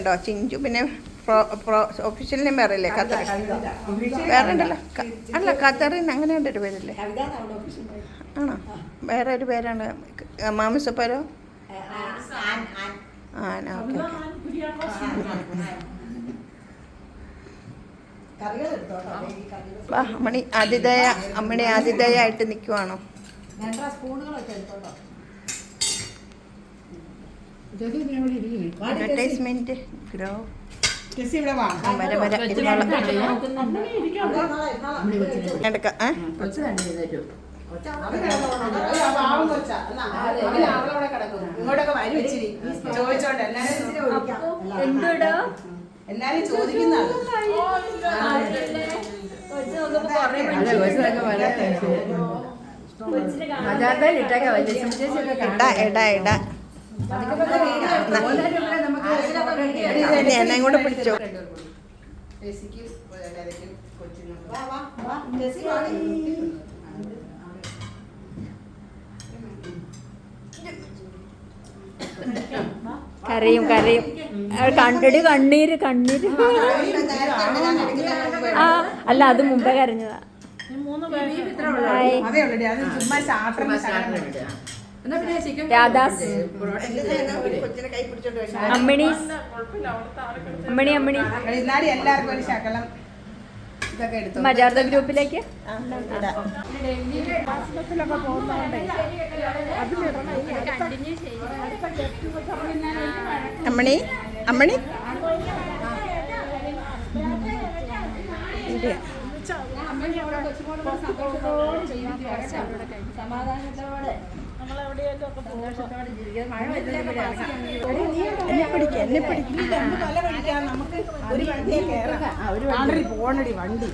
കേട്ടോ. ചിഞ്ചു പിന്നെ official name വേറെ അല്ലേ? ഖത്തറിൻ വേറെ ഉണ്ടല്ലോ. അല്ല, ഖത്തറിൻ അങ്ങനെ ഉണ്ടൊരു പേരല്ലേ? ആണോ? വേറെ ഒരു പേരാണ്. മാമിസപ്പരോ? ആന. ഓക്കെ. അമ്മണി ആതിഥേയായിട്ട് നിൽക്കുവാണോ? അഡ്വർടൈസ്മെന്റ് ഗ്രോ എല്ലാരും ചോദിക്കുന്ന എന്നെ കൂടെ പിടിച്ചോ. കരയും കണ്ണീര് ആ അല്ല, അത് മുമ്പേ കരഞ്ഞതാ. രാധാസ് അമ്മിണി എല്ലാവർക്കും ഒരു ശകലം മജാർദ ഗ്രൂപ്പിലേക്ക് അമ്മണി സമാധാനത്തോടെ എന്നെ പിടിക്കില്ല. നമുക്ക് ഒരു വണ്ടിയെ പോണടി വണ്ടി.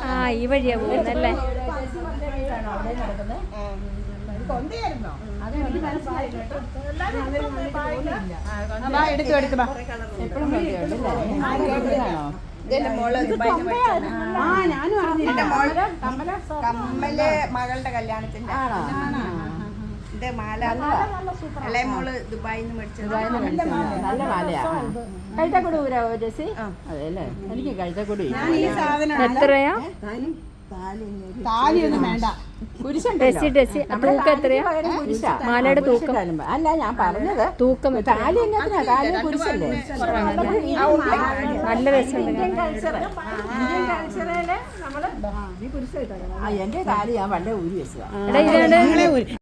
ആ, ഈ വഴിയാ പോകുന്നല്ലേ? കമ്മല് മകളുടെ കല്യാണത്തിന്റെ ഇത് മാല ഇളയ മോള് ദുബായിൽ നിന്ന് മേടിച്ചത്. നല്ല മാലയാ. കഴുത്തക്കൂടി ഊരാവോ ജെസ്സി? അതെല്ലേ, എനിക്ക് കഴുത്തക്കൂടി. എത്രയാ? താലിയൊന്നും വേണ്ട. തൂക്കം എത്രയാ? മാലയുടെ തൂക്കം അല്ല, ഞാൻ പറഞ്ഞത് തൂക്കം. താലി എങ്ങനെയാ? താലി കുരിശല്ലേ? നല്ല രസമുണ്ട്. എന്റെ താലി ഞാൻ പണ്ടേ ഊരി വെച്ചതാ.